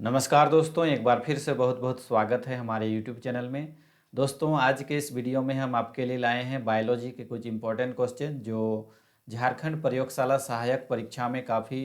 नमस्कार दोस्तों, एक बार फिर से बहुत बहुत स्वागत है हमारे YouTube चैनल में। दोस्तों, आज के इस वीडियो में हम आपके लिए लाए हैं बायोलॉजी के कुछ इम्पोर्टेंट क्वेश्चन जो झारखंड प्रयोगशाला सहायक परीक्षा में काफ़ी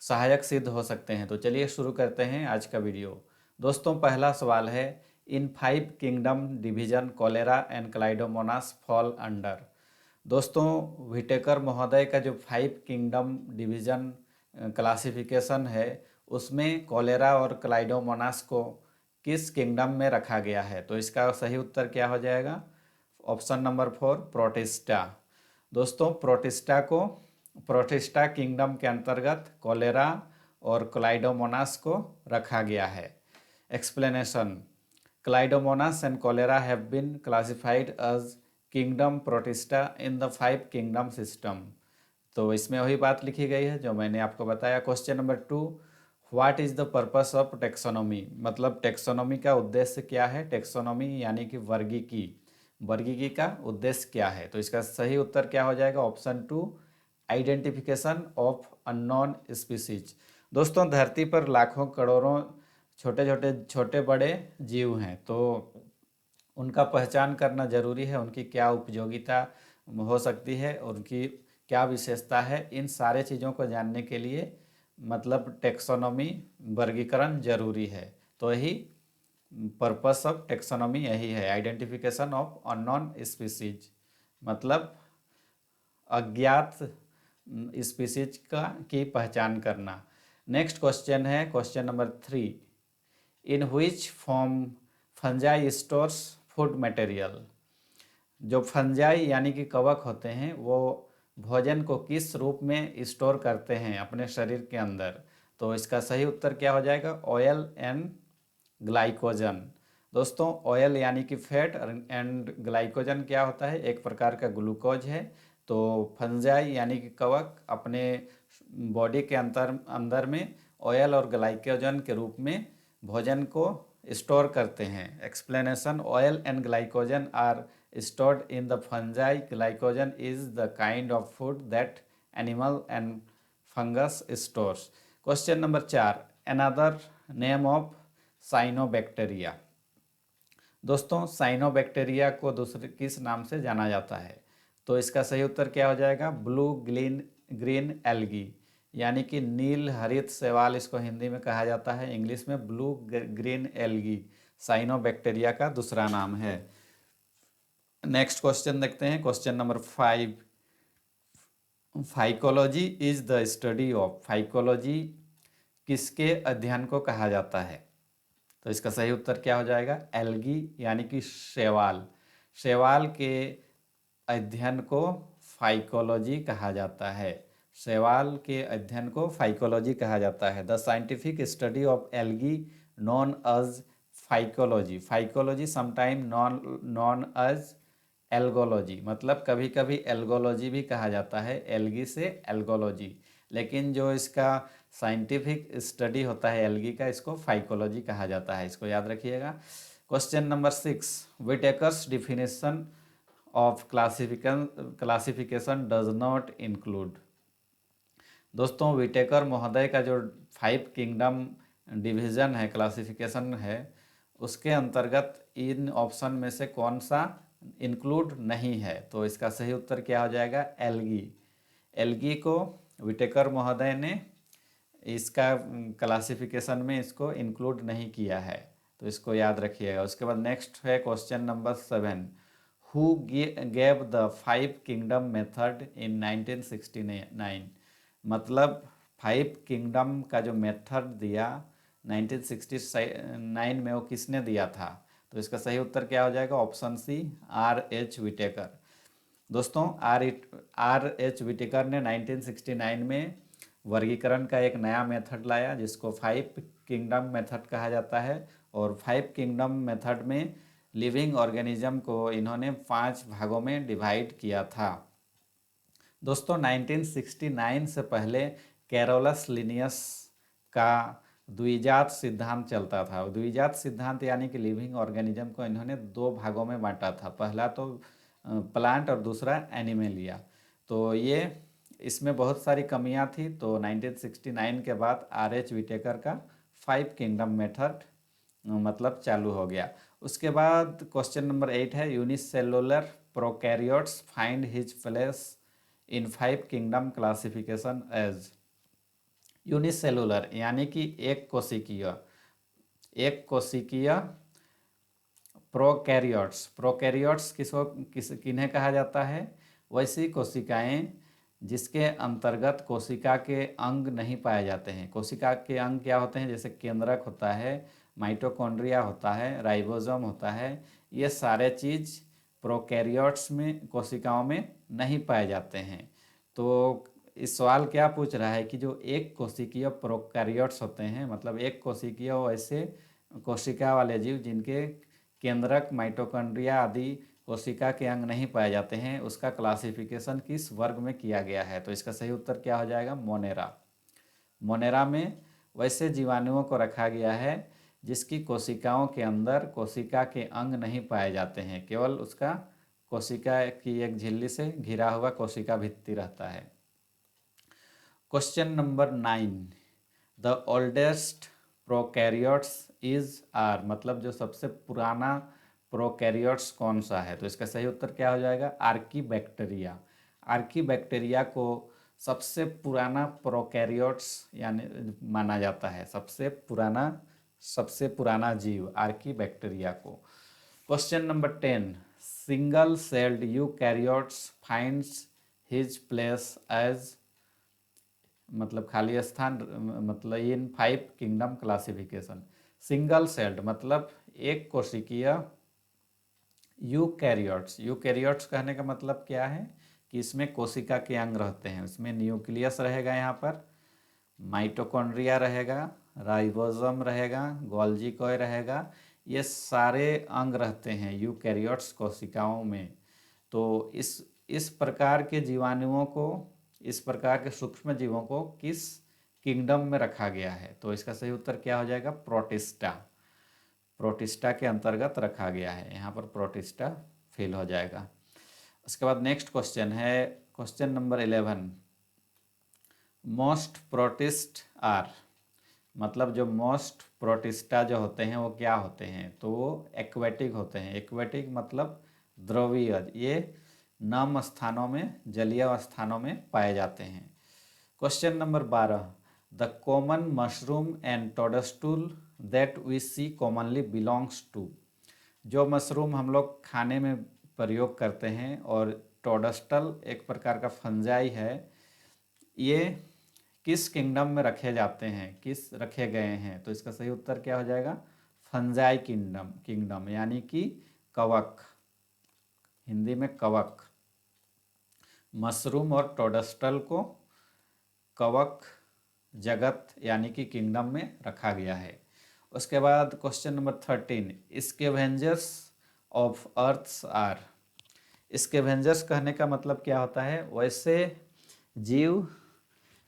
सहायक सिद्ध हो सकते हैं। तो चलिए शुरू करते हैं आज का वीडियो। दोस्तों, पहला सवाल है, इन 5 kingdom division chlorella and chlamydomonas fall under. दोस्तों, व्हिटेकर महोदय का जो 5 किंगडम डिवीजन क्लासिफिकेशन है उसमें कॉलेरा और क्लाइडोमोनास को किस किंगडम में रखा गया है? तो इसका सही उत्तर क्या हो जाएगा? Option number 4, protista. दोस्तों, प्रोटिस्टा किंगडम के अंतर्गत कॉलेरा और क्लाइडोमोनास को रखा गया है। Explanation: chlamydomonas and chlorella have been classified as kingdom protista in the 5 kingdom system. तो इसमें वही बात लिखी गई है जो मैंने आपको बताया। Question number 2, what is the purpose of taxonomy? मतलब टेक्सोनॉमी का उद्देश्य क्या है? टेक्सोनॉमी यानी कि वर्गीकी का उद्देश्य क्या है? तो इसका सही उत्तर क्या हो जाएगा? Option 2, identification of unknown species. दोस्तों, धरती पर लाखों करोड़ों छोटे बड़े जीव हैं, तो उनका पहचान करना जरूरी है। उनकी क्या उपयोगिता हो सकती है, उनकी क्या विशेषता है, इन सारे चीज़ों को जानने के लिए मतलब टेक्सोनॉमी वर्गीकरण जरूरी है। तो यही पर्पस ऑफ टेक्सोनॉमी यही है, आइडेंटिफिकेशन ऑफ अननोन स्पीसीज, मतलब अज्ञात स्पीसीज का की पहचान करना। नेक्स्ट क्वेश्चन है question number 3, in which form fungi stores food material. जो फंजाई यानी कि कवक होते हैं वो भोजन को किस रूप में स्टोर करते हैं अपने शरीर के अंदर? तो इसका सही उत्तर क्या हो जाएगा? Oil and glycogen. दोस्तों, ऑयल यानी कि फैट एंड ग्लाइकोजन क्या होता है? एक प्रकार का ग्लूकोज है। तो फंजाई यानी कि कवक अपने बॉडी के अंदर में ऑयल और ग्लाइकोजन के रूप में भोजन को स्टोर करते हैं। Explanation: oil and glycogen are stored in the fungi. Glycogen is the kind of food that animal and fungus stores. Question number 4, another name of cyanobacteria। दोस्तों, साइनोबैक्टीरिया को दूसरे किस नाम से जाना जाता है? तो इसका सही उत्तर क्या हो जाएगा? ब्लू ग्रीन एल्गी, यानी कि नील हरित शैवाल इसको हिंदी में कहा जाता है। इंग्लिश में ब्लू ग्रीन एल्गी साइनोबैक्टीरिया का दूसरा नाम है। नेक्स्ट क्वेश्चन देखते हैं, question number 5, phycology is the study of. Phycology किसके अध्ययन को कहा जाता है? तो इसका सही उत्तर क्या हो जाएगा? एल्गी यानी कि शैवाल के अध्ययन को फाइकोलॉजी कहा जाता है। शैवाल के अध्ययन को फाइकोलॉजी कहा जाता है। The scientific study of algae known as phycology sometime known as algology, मतलब कभी कभी एल्गोलॉजी भी कहा जाता है, एल्गी से एल्गोलॉजी, लेकिन जो इसका साइंटिफिक स्टडी होता है एल्गी का, इसको फाइकोलॉजी कहा जाता है। इसको याद रखिएगा। Question number 6, Whittaker's definition of classification does not include. दोस्तों, विटेकर महोदय का जो 5 किंगडम डिवीजन है, क्लासिफिकेशन है, उसके अंतर्गत इन ऑप्शन में से कौन सा इंक्लूड नहीं है? तो इसका सही उत्तर क्या हो जाएगा? एल्गी को विटेकर महोदय ने इसका क्लासिफिकेशन में इसको इंक्लूड नहीं किया है, तो इसको याद रखिएगा। उसके बाद नेक्स्ट है question number 7, who gave the 5 kingdom method in 1969। मतलब 5 किंगडम का जो मेथड दिया 1969 में, वो किसने दिया था? तो इसका सही उत्तर क्या हो जाएगा? Option C, R.H. विटेकर। दोस्तों, R.H. विटेकर ने 1969 में वर्गीकरण का एक नया मेथड लाया जिसको 5 किंगडम मेथड कहा जाता है। और 5 किंगडम मेथड में लिविंग ऑर्गेनिज्म को इन्होंने 5 भागों में डिवाइड किया था। दोस्तों, 1969 से पहले कैरोलस लिनियस का द्विजात सिद्धांत चलता था। द्विजात सिद्धांत यानी कि लिविंग ऑर्गेनिज्म को इन्होंने 2 भागों में बांटा था, पहला तो प्लांट और दूसरा एनिमेलिया। तो ये इसमें बहुत सारी कमियां थी, तो 1969 के बाद R.H. विटेकर का फाइव किंगडम मेथड मतलब चालू हो गया। उसके बाद क्वेश्चन नंबर 8 है, unicellular prokaryotes find his place in five kingdom classification as. Unicellular यानी कि एक कोशिकीय प्रोकैरियोट्स किन्हें कहा जाता है? वैसी कोशिकाएं जिसके अंतर्गत कोशिका के अंग नहीं पाए जाते हैं। कोशिका के अंग क्या होते हैं? जैसे केंद्रक होता है, माइटोकॉन्ड्रिया होता है, राइबोसोम होता है। ये सारे चीज़ प्रोकैरियोट्स में, कोशिकाओं में नहीं पाए जाते हैं। तो इस सवाल क्या पूछ रहा है कि जो एक कोशिकीय प्रोकैरियोट्स होते हैं, मतलब एक कोशिकीय ऐसे कोशिका वाले जीव जिनके केंद्रक, माइटोकॉन्ड्रिया आदि कोशिका के अंग नहीं पाए जाते हैं, उसका क्लासिफिकेशन किस वर्ग में किया गया है? तो इसका सही उत्तर क्या हो जाएगा? मोनेरा। मोनेरा में वैसे जीवाणुओं को रखा गया है जिसकी कोशिकाओं के अंदर कोशिका के अंग नहीं पाए जाते हैं, केवल उसका कोशिका की एक झिल्ली से घिरा हुआ कोशिका भित्ति रहता है। Question number 9, the oldest prokaryotes is are, मतलब जो सबसे पुराना प्रोकैरियोट्स कौन सा है? तो इसका सही उत्तर क्या हो जाएगा? आर्कीबैक्टीरिया। आर्कीबैक्टीरिया को सबसे पुराना प्रोकैरियोट्स यानी माना जाता है, सबसे पुराना जीव आर्कीबैक्टीरिया को। Question number 10, single celled eukaryotes finds his place as, मतलब खाली स्थान, मतलब in five kingdom classification. Single celled मतलब एक कोशिकीय यूकैरियोट्स कहने का मतलब क्या है कि इसमें कोशिका के अंग रहते हैं। उसमें न्यूक्लियस रहेगा, यहाँ पर माइटोकॉन्ड्रिया रहेगा, राइबोसोम रहेगा, गोल्जी कॉय रहेगा, ये सारे अंग रहते हैं यूकैरियोट्स कोशिकाओं में। तो इस प्रकार के जीवाणुओं को, इस प्रकार के सूक्ष्म जीवों को किस किंगडम में रखा गया है? तो इसका सही उत्तर क्या हो जाएगा? प्रोटिस्टा के अंतर्गत रखा गया है। यहाँ पर प्रोटिस्टा फेल हो जाएगा। उसके बाद नेक्स्ट क्वेश्चन है, question number 11, most protist are, मतलब जो मोस्ट प्रोटिस्टा जो होते हैं वो क्या होते हैं? तो वो एक्वेटिक होते हैं। एक्वेटिक मतलब द्रवीय, ये नम स्थानों में, जलीय स्थानों में पाए जाते हैं। Question number 12, the common mushroom and toadstool that we see commonly belongs to, जो मशरूम हम लोग खाने में प्रयोग करते हैं और टोडस्टल एक प्रकार का फंजाई है, ये किस किंगडम में रखे जाते हैं, किस रखे गए हैं? तो इसका सही उत्तर क्या हो जाएगा? फंजाई किंगडम यानी कि कवक, हिंदी में कवक। मशरूम और टोडस्टल को कवक जगत यानी कि किंगडम में रखा गया है। उसके बाद question number 13, scavengers of earths are, scavengers कहने का मतलब क्या होता है? वैसे जीव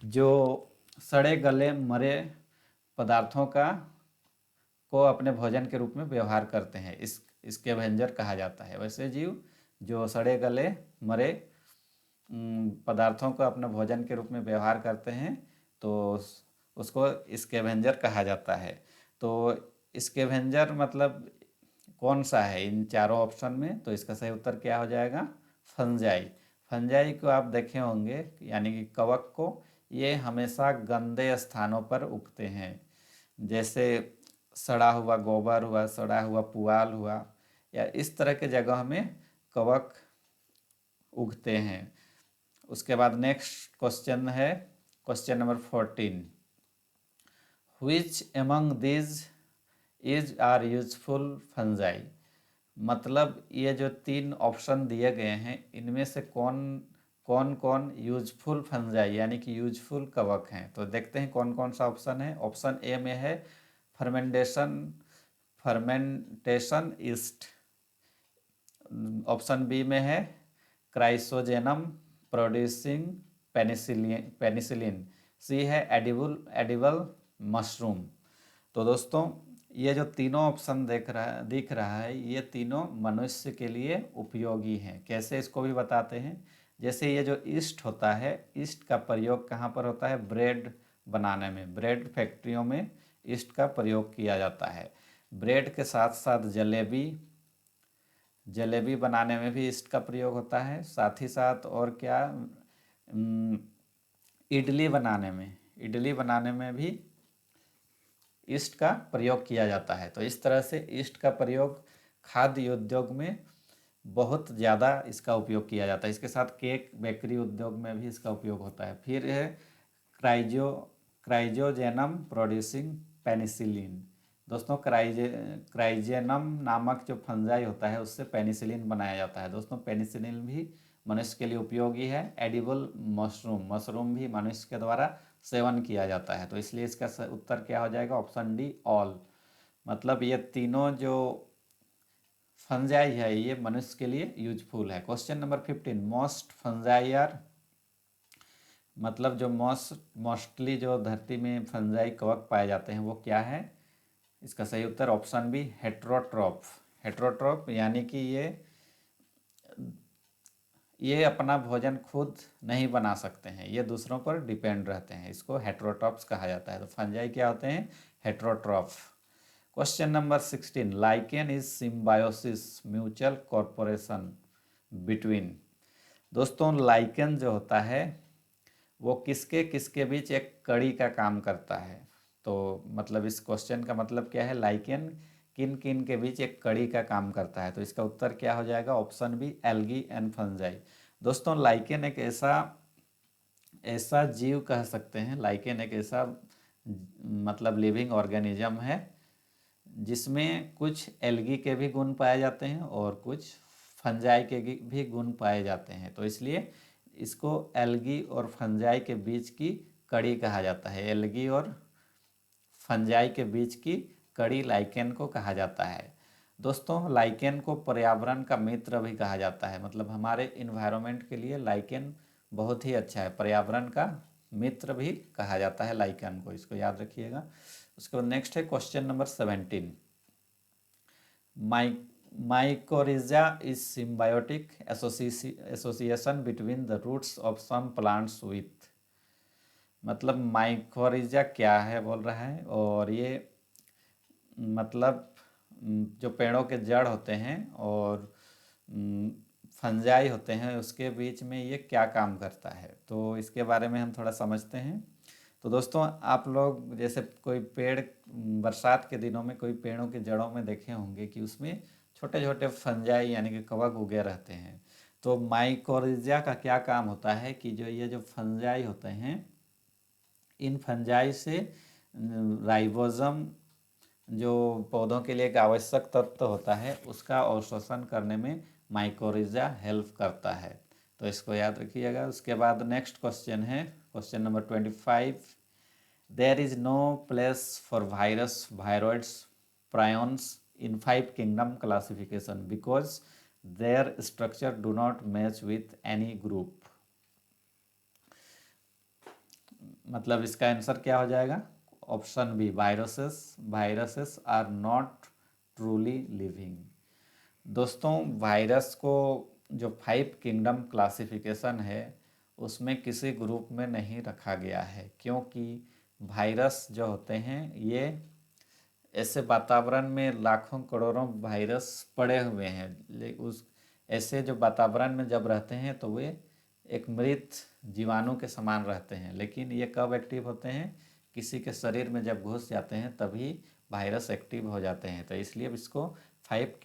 जो सड़े गले मरे पदार्थों को अपने भोजन के रूप में व्यवहार करते हैं, स्कैवेंजर कहा जाता है। वैसे जीव जो सड़े गले मरे पदार्थों को अपने भोजन के रूप में व्यवहार करते हैं, तो उसको स्कैवेंजर कहा जाता है। तो स्कैवेंजर मतलब कौन सा है इन चारों ऑप्शन में? तो इसका सही उत्तर क्या हो जाएगा? फंजाई को आप देखे होंगे, यानी कि कवक को, ये हमेशा गंदे स्थानों पर उगते हैं, जैसे सड़ा हुआ गोबर हुआ, सड़ा हुआ पुआल हुआ, या इस तरह के जगह में कवक उगते हैं। उसके बाद नेक्स्ट क्वेश्चन है, question number 14, which among these is are useful fungi, मतलब ये जो 3 ऑप्शन दिए गए हैं, इनमें से कौन कौन यूजफुल फंजाई यानी कि यूजफुल कवक हैं? तो देखते हैं कौन कौन सा ऑप्शन है। ऑप्शन ए में है फर्मेंटेशन ईस्ट, ऑप्शन बी में है क्राइसोजेनम प्रोड्यूसिंग पेनिसिलिन, सी है एडिबल मशरूम। तो दोस्तों ये जो तीनों ऑप्शन दिख रहा है, ये तीनों मनुष्य के लिए उपयोगी हैं। कैसे, इसको भी बताते हैं। जैसे ये जो ईस्ट होता है, ईस्ट का प्रयोग कहाँ पर होता है? ब्रेड बनाने में, ब्रेड फैक्ट्रियों में ईस्ट का प्रयोग किया जाता है। ब्रेड के साथ साथ जलेबी बनाने में भी ईस्ट का प्रयोग होता है। साथ ही साथ और क्या, इडली बनाने में भी ईस्ट का प्रयोग किया जाता है। तो इस तरह से ईस्ट का प्रयोग खाद्य उद्योग में बहुत ज़्यादा इसका उपयोग किया जाता है। इसके साथ केक बेकरी उद्योग में भी इसका उपयोग होता है। फिर है क्राइजोजेनम प्रोड्यूसिंग पेनिसिलिन। दोस्तों क्राइजेनम नामक जो फंजाई होता है उससे पेनिसिलिन बनाया जाता है। दोस्तों पेनिसिलिन भी मनुष्य के लिए उपयोगी है। एडिबल मशरूम भी मनुष्य के द्वारा सेवन किया जाता है। तो इसलिए इसका उत्तर क्या हो जाएगा, ऑप्शन डी ऑल। मतलब ये तीनों जो फंजाई है ये मनुष्य के लिए यूजफुल है। Question number 15, most fungi are, मतलब जो मोस्टली जो धरती में फंजाई कवक पाए जाते हैं वो क्या है। इसका सही उत्तर ऑप्शन बी हेट्रोट्रॉप यानी कि ये अपना भोजन खुद नहीं बना सकते हैं, ये दूसरों पर डिपेंड रहते हैं। इसको हेट्रोट्रॉप्स कहा जाता है। तो फंजाई क्या होते हैं, heterotroph. Question number 16, lichen is symbiosis mutual corporation between. दोस्तों लाइकेन जो होता है वो किसके बीच एक कड़ी का काम करता है। तो मतलब इस क्वेश्चन का मतलब क्या है, लाइकेन किन किन के बीच एक कड़ी का काम करता है। तो इसका उत्तर क्या हो जाएगा, option B algae and fungi. दोस्तों लाइकेन एक ऐसा जीव कह सकते हैं, लाइकेन एक ऐसा मतलब लिविंग ऑर्गेनिज्म है जिसमें कुछ एल्गी के भी गुण पाए जाते हैं और कुछ फंजाई के भी गुण पाए जाते हैं। तो इसलिए इसको एल्गी और फंजाई के बीच की कड़ी कहा जाता है। एल्गी और फंजाई के बीच की कड़ी लाइकेन को कहा जाता है। दोस्तों लाइकेन को पर्यावरण का मित्र भी कहा जाता है। मतलब हमारे इन्वायरमेंट के लिए लाइकेन बहुत ही अच्छा है, पर्यावरण का मित्र भी कहा जाता है लाइकेन को, इसको याद रखिएगा। उसके बाद नेक्स्ट है question number 17, mycorrhiza is symbiotic association between the roots of some plants with. मतलब माइकोरिजा क्या है बोल रहा है, और ये मतलब जो पेड़ों के जड़ होते हैं और फंजाई होते हैं उसके बीच में ये क्या काम करता है। तो इसके बारे में हम थोड़ा समझते हैं। तो दोस्तों आप लोग जैसे कोई पेड़ बरसात के दिनों में कोई पेड़ों के जड़ों में देखे होंगे कि उसमें छोटे छोटे फंजाई यानी कि कवक उगे रहते हैं। तो माइकोरिजा का क्या काम होता है कि ये जो फंजाई होते हैं, इन फंजाई से राइबोसोम जो पौधों के लिए एक आवश्यक तत्व होता है उसका अवशोषण करने में माइकोरिजा हेल्प करता है। तो इसको याद रखिएगा। उसके बाद नेक्स्ट क्वेश्चन है question number 25, there is no place for viroids prions in 5 kingdom classification because their structure do not match with any group. मतलब इसका आंसर क्या हो जाएगा, option B viruses are not truly living. दोस्तों virus को जो 5 kingdom classification है उसमें किसी ग्रुप में नहीं रखा गया है, क्योंकि वायरस जो होते हैं ये ऐसे वातावरण में लाखों करोड़ों वायरस पड़े हुए हैं। ऐसे जो वातावरण में जब रहते हैं तो वे एक मृत जीवाणु के समान रहते हैं, लेकिन ये कब एक्टिव होते हैं, किसी के शरीर में जब घुस जाते हैं तभी वायरस एक्टिव हो जाते हैं। तो इसलिए इसको 5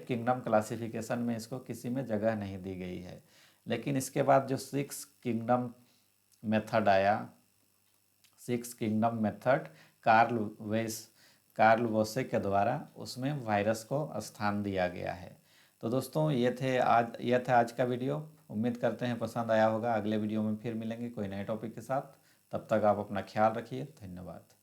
किंगडम क्लासिफिकेशन में इसको किसी में जगह नहीं दी गई है। लेकिन इसके बाद जो 6 किंगडम मेथड आया, 6 किंगडम मेथड कार्ल वोसे के द्वारा, उसमें वायरस को स्थान दिया गया है। तो दोस्तों यह था आज का वीडियो। उम्मीद करते हैं पसंद आया होगा। अगले वीडियो में फिर मिलेंगे कोई नए टॉपिक के साथ। तब तक आप अपना ख्याल रखिए। धन्यवाद।